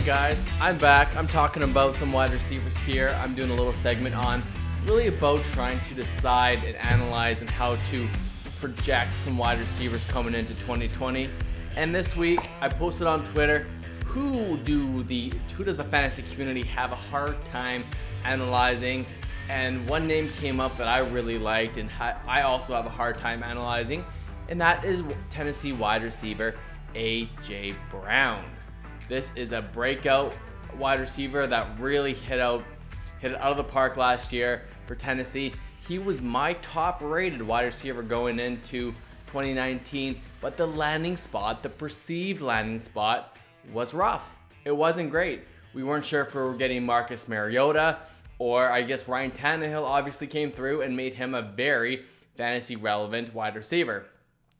Hey guys, I'm back. I'm talking about some wide receivers here. I'm doing a little segment on really about trying to decide and analyze and how to project some wide receivers coming into 2020. And this week, I posted on Twitter, who does the fantasy community have a hard time analyzing? And one name came up that I really liked, and I also have a hard time analyzing, and that is Tennessee wide receiver A.J. Brown. This is a breakout wide receiver that really hit it out of the park last year for Tennessee. He was my top rated wide receiver going into 2019, but the perceived landing spot was rough. It wasn't great. We weren't sure if we were getting Marcus Mariota, or I guess Ryan Tannehill obviously came through and made him a very fantasy relevant wide receiver.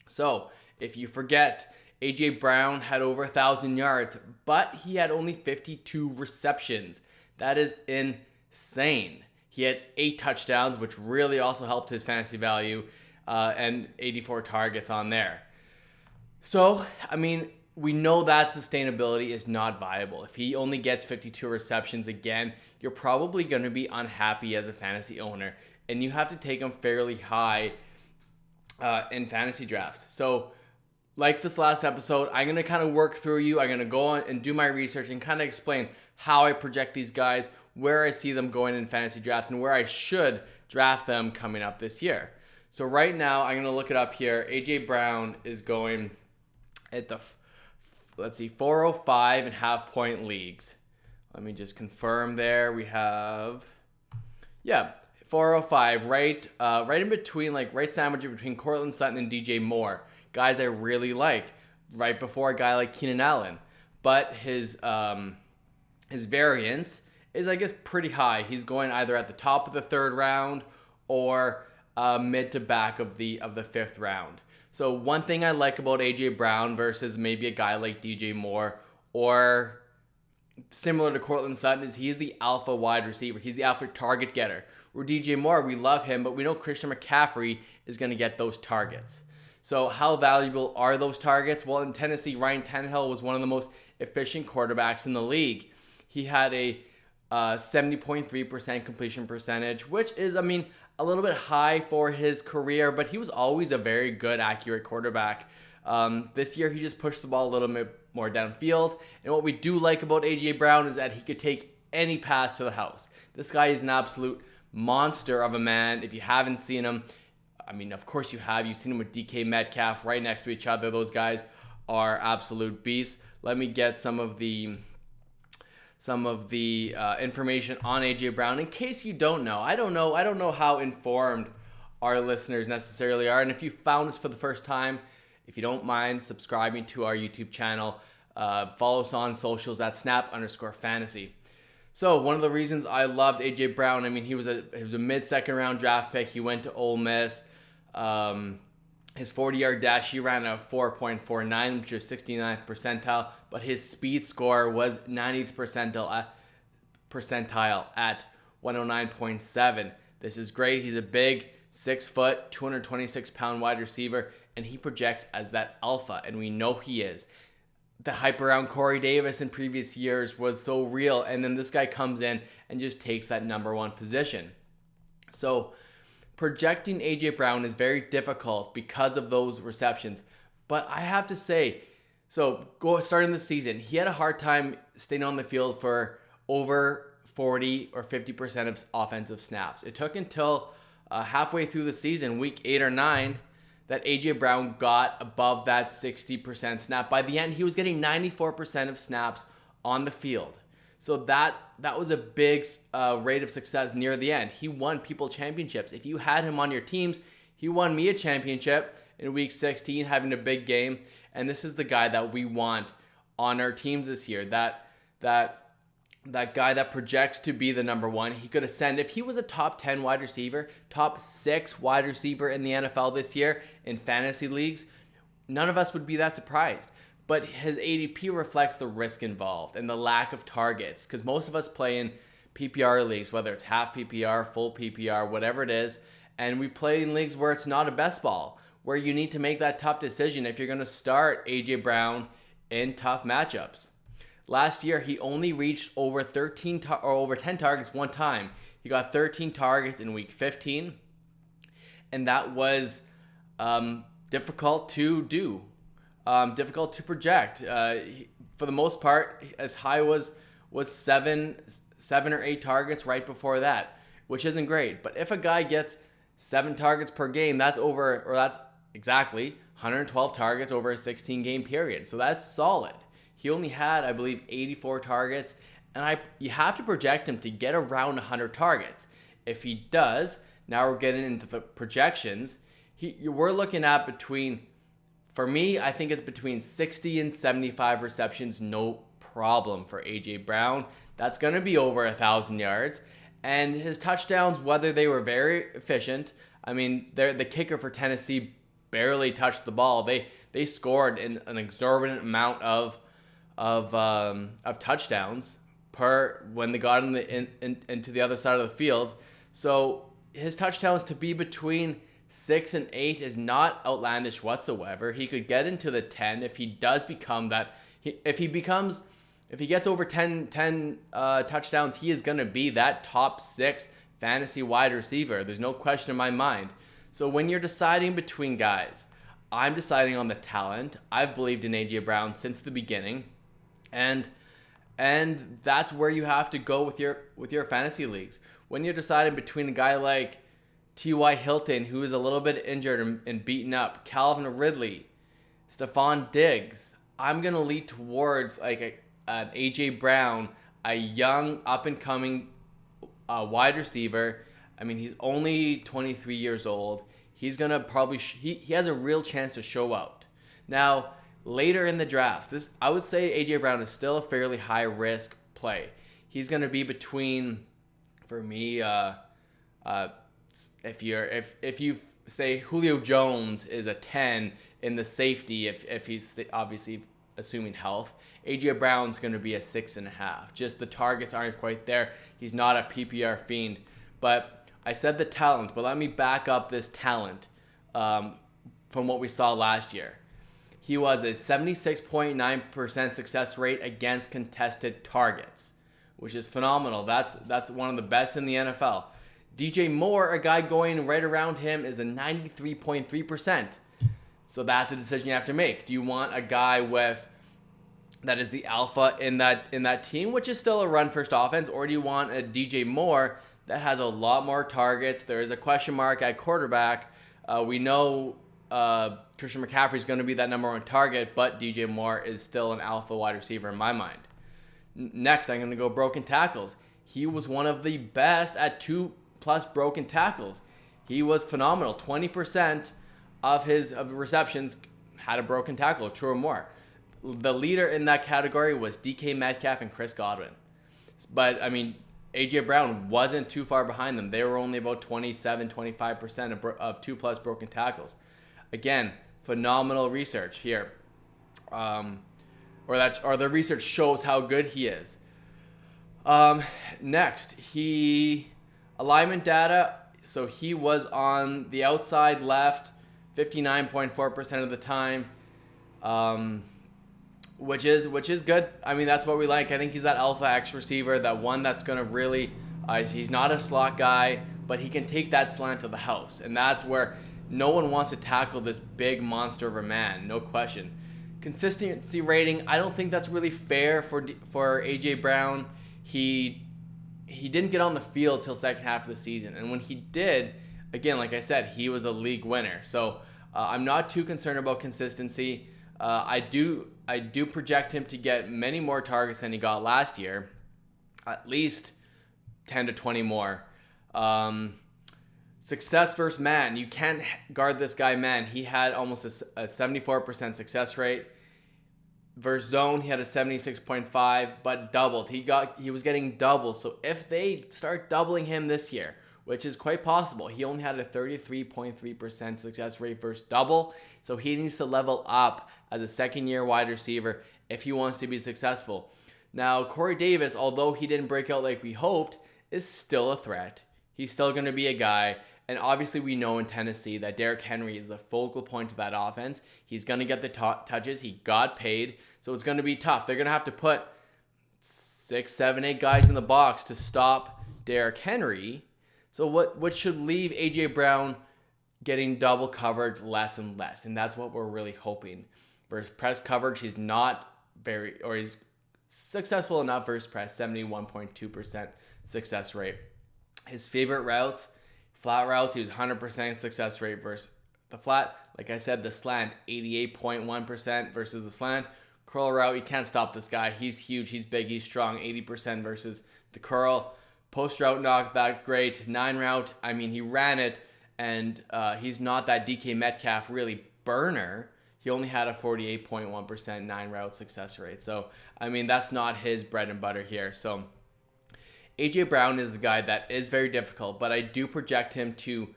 So if you forget, A.J. Brown had over 1,000 yards, but he had only 52 receptions. That is insane. He had 8 touchdowns, which really also helped his fantasy value, and 84 targets on there. So, I mean, we know that sustainability is not viable. If he only gets 52 receptions again, you're probably going to be unhappy as a fantasy owner, and you have to take him fairly high in fantasy drafts. So, like this last episode, I'm going to kind of work through you. I'm going to go on and do my research and kind of explain how I project these guys, where I see them going in fantasy drafts, and where I should draft them coming up this year. So right now, I'm going to look it up here. A.J. Brown is going at the, 405 and half point leagues. Let me just confirm there. We have, 405, right in between, right sandwich between Coutland, Sutton, and DJ Moore. Guys I really like, right before a guy like Keenan Allen. But his variance is, I guess, pretty high. He's going either at the top of the 3rd round or mid to back of the 5th round. So one thing I like about A.J. Brown versus maybe a guy like DJ Moore or similar to Coutland Sutton is he's the alpha wide receiver. He's the alpha target getter. Where DJ Moore, we love him, but we know Christian McCaffrey is going to get those targets. So how valuable are those targets? Well, in Tennessee, Ryan Tannehill was one of the most efficient quarterbacks in the league. He had a 70.3% completion percentage, which is, a little bit high for his career, but he was always a very good, accurate quarterback. This year, he just pushed the ball a little bit more downfield. And what we do like about A.J. Brown is that he could take any pass to the house. This guy is an absolute monster of a man. If you haven't seen him, of course you have. You've seen him with DK Metcalf right next to each other. Those guys are absolute beasts. Let me get some of the information on AJ Brown in case you don't know. I don't know how informed our listeners necessarily are. And if you found this for the first time, if you don't mind subscribing to our YouTube channel, follow us on socials at snap_fantasy. So one of the reasons I loved AJ Brown, he was a mid-second round draft pick. He went to Ole Miss. His 40-yard dash, he ran a 4.49, which is 69th percentile, but his speed score was 90th percentile at 109.7. This is great. He's a big 6 foot, 226-pound wide receiver, and he projects as that alpha, and we know he is. The hype around Corey Davis in previous years was so real, and then this guy comes in and just takes that number 1 position. So projecting A.J. Brown is very difficult because of those receptions. But I have to say, starting the season, he had a hard time staying on the field for over 40 or 50% of offensive snaps. It took until halfway through the season, week 8 or 9, that A.J. Brown got above that 60% snap. By the end, he was getting 94% of snaps on the field. So that was a big rate of success near the end. He won people championships. If you had him on your teams, he won me a championship in week 16, having a big game. And this is the guy that we want on our teams this year. That guy that projects to be the number 1. He could ascend. If he was a top 10 wide receiver, top 6 wide receiver in the NFL this year in fantasy leagues, none of us would be that surprised. But his ADP reflects the risk involved and the lack of targets, because most of us play in PPR leagues, whether it's half PPR, full PPR, whatever it is, and we play in leagues where it's not a best ball, where you need to make that tough decision if you're going to start A.J. Brown in tough matchups. Last year, he only reached over 10 targets one time. He got 13 targets in week 15, and that was difficult to do, difficult to project. For the most part, as high was 7 or 8 targets right before that, which isn't great. But if a guy gets 7 targets per game, that's exactly 112 targets over a 16-game period. So that's solid. He only had, I believe, 84 targets, and you have to project him to get around 100 targets. If he does, now we're getting into the projections. We're looking at for me, I think it's between 60 and 75 receptions, no problem for A.J. Brown. That's going to be over 1,000 yards. And his touchdowns, whether they were very efficient, I mean, the kicker for Tennessee barely touched the ball. They scored an exorbitant amount of touchdowns when they got into the other side of the field. So his touchdowns to be between 6 and 8 is not outlandish whatsoever. He could get into the 10 if he does become that. If he gets over 10 touchdowns, he is going to be that top 6 fantasy wide receiver. There's no question in my mind. So when you're deciding between guys, I'm deciding on the talent. I've believed in A.J. Brown since the beginning. And that's where you have to go with your fantasy leagues. When you're deciding between a guy like T.Y. Hilton, who is a little bit injured and beaten up, Calvin Ridley, Stephon Diggs, I'm going to lead towards like an A.J. Brown, a young up-and-coming wide receiver. I mean, he's only 23 years old. He's going to probably he has a real chance to show out. Now, later in the drafts, I would say A.J. Brown is still a fairly high-risk play. He's going to be between, for me, if you say Julio Jones is a 10 in the safety, if he's obviously assuming health, A.J. Brown's going to be a 6.5. Just the targets aren't quite there. He's not a PPR fiend. But I said the talent, but let me back up this talent from what we saw last year. He was a 76.9% success rate against contested targets, which is phenomenal. That's one of the best in the NFL. DJ Moore, a guy going right around him, is a 93.3%. So that's a decision you have to make. Do you want a guy that is the alpha in that team, which is still a run-first offense, or do you want a DJ Moore that has a lot more targets? There is a question mark at quarterback. We know Christian McCaffrey is going to be that number 1 target, but DJ Moore is still an alpha wide receiver in my mind. Next, I'm going to go broken tackles. He was one of the best at 2+ broken tackles. He was phenomenal. 20% of his receptions had a broken tackle, 2 or more. The leader in that category was DK Metcalf and Chris Godwin. But, I mean, A.J. Brown wasn't too far behind them. They were only about 27-25% of 2+ broken tackles. Again, phenomenal research here. Or the research shows how good he is. Next, alignment data. So he was on the outside left 59.4% of the time, which is good. I mean, that's what we like. I think he's that alpha X receiver, that one that's going to really, he's not a slot guy, but he can take that slant to the house. And that's where no one wants to tackle this big monster of a man, no question. Consistency rating, I don't think that's really fair for A.J. Brown. He didn't get on the field till second half of the season. And when he did, again, like I said, he was a league winner. So I'm not too concerned about consistency. I do project him to get many more targets than he got last year, at least 10 to 20 more. Success versus man. You can't guard this guy man. He had almost a 74% success rate. Versus zone, he had a 76.5, but doubled. He was getting double. So if they start doubling him this year, which is quite possible, he only had a 33.3% success rate versus double. So he needs to level up as a second-year wide receiver if he wants to be successful. Now, Corey Davis, although he didn't break out like we hoped, is still a threat. He's still going to be a guy. And obviously we know in Tennessee that Derrick Henry is the focal point of that offense. He's going to get the touches. He got paid. So it's going to be tough. They're going to have to put 6, 7, 8 guys in the box to stop Derrick Henry. So what should leave A.J. Brown getting double covered less and less. And that's what we're really hoping. Versus press coverage, he's successful enough versus press, 71.2% success rate. His favorite routes, flat routes, he was 100% success rate versus the flat. Like I said, the slant, 88.1% versus the slant. Curl route, you can't stop this guy. He's huge, he's big, he's strong, 80% versus the curl. Post route not that great. 9 route, I mean, he ran it, and he's not that DK Metcalf really burner. He only had a 48.1% 9 route success rate. So, I mean, that's not his bread and butter here. So, A.J. Brown is the guy that is very difficult, but I do project him to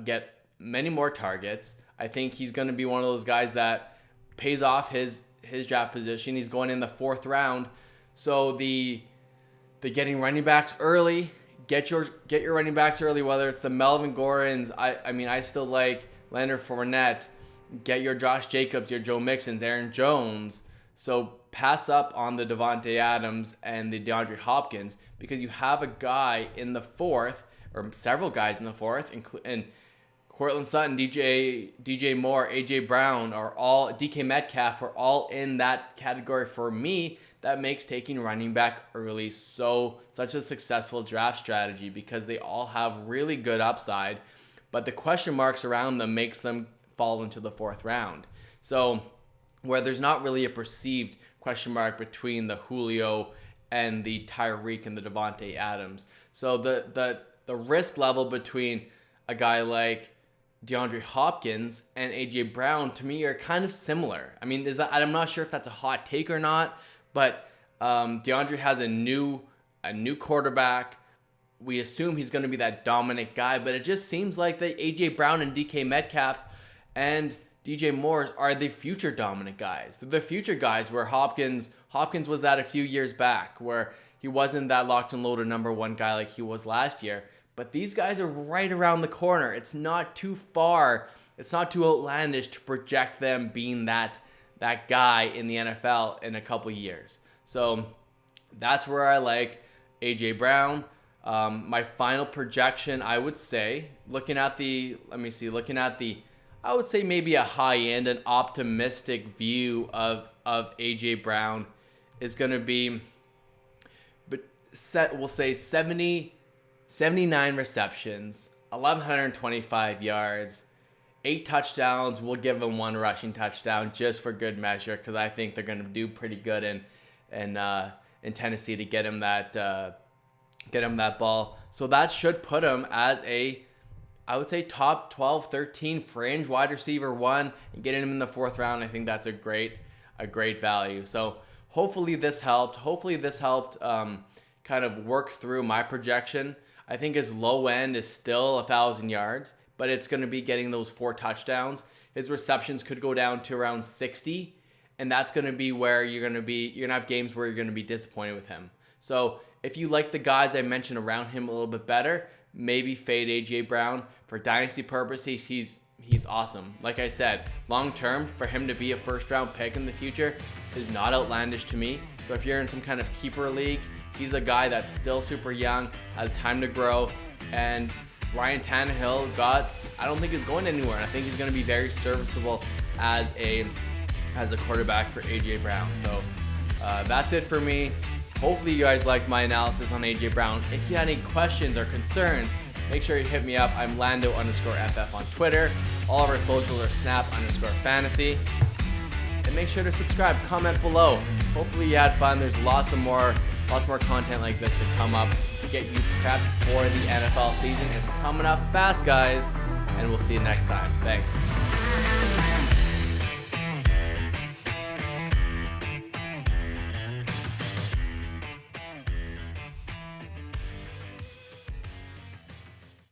get many more targets. I think he's going to be one of those guys that pays off his draft position. He's going in the 4th round. So, the getting running backs early, get your running backs early, whether it's the Melvin Gordons. I mean, I still like Leonard Fournette. Get your Josh Jacobs, your Joe Mixons, Aaron Jones. So pass up on the Devontae Adams and the DeAndre Hopkins, because you have a guy in the 4th, or several guys in the 4th, and Coutland, Sutton, DJ Moore, AJ Brown, DK Metcalf are all in that category for me. That makes taking running back early such a successful draft strategy, because they all have really good upside, but the question marks around them makes them fall into the 4th round. So where there's not really a perceived question mark between the Julio and the Tyreek and the Devontae Adams. So the risk level between a guy like DeAndre Hopkins and AJ Brown, to me, are kind of similar. I mean, I'm not sure if that's a hot take or not, but DeAndre has a new quarterback. We assume he's going to be that dominant guy, but it just seems like the AJ Brown and DK Metcalfs and DJ Moore are the future dominant guys. They're the future guys where Hopkins was that a few years back, where he wasn't that locked and loaded number 1 guy like he was last year. But these guys are right around the corner. It's not too far. It's not too outlandish to project them being that guy in the NFL in a couple years. So that's where I like AJ Brown. My final projection, I would say, I would say maybe a high end, an optimistic view of AJ Brown is going to be, we'll say 79 receptions, 1,125 yards, 8 touchdowns. We'll give him 1 rushing touchdown just for good measure, because I think they're going to do pretty good in Tennessee to get him that ball. So that should put him as I would say top 12, 13 fringe wide receiver 1, and getting him in the 4th round. I think that's a great value. So hopefully this helped. Kind of work through my projection. I think his low end is still 1,000 yards, but it's going to be getting those 4 touchdowns. His receptions could go down to around 60, and that's going to be where you're going to have games where you're going to be disappointed with him. So if you like the guys I mentioned around him a little bit better, maybe fade AJ Brown. For dynasty purposes, he's awesome. Like I said, long term, for him to be a 1st round pick in the future is not outlandish to me. So if you're in some kind of keeper league, he's a guy that's still super young, has time to grow, and Ryan Tannehill I don't think he's going anywhere, and I think he's going to be very serviceable as a quarterback for AJ Brown. So that's it for me. Hopefully you guys liked my analysis on AJ Brown. If you had any questions or concerns, make sure you hit me up. I'm Lando_FF on Twitter. All of our socials are Snap_fantasy. And make sure to subscribe, comment below. Hopefully you had fun. There's lots more content like this to come up to get you prepped for the NFL season. It's coming up fast, guys, and we'll see you next time. Thanks.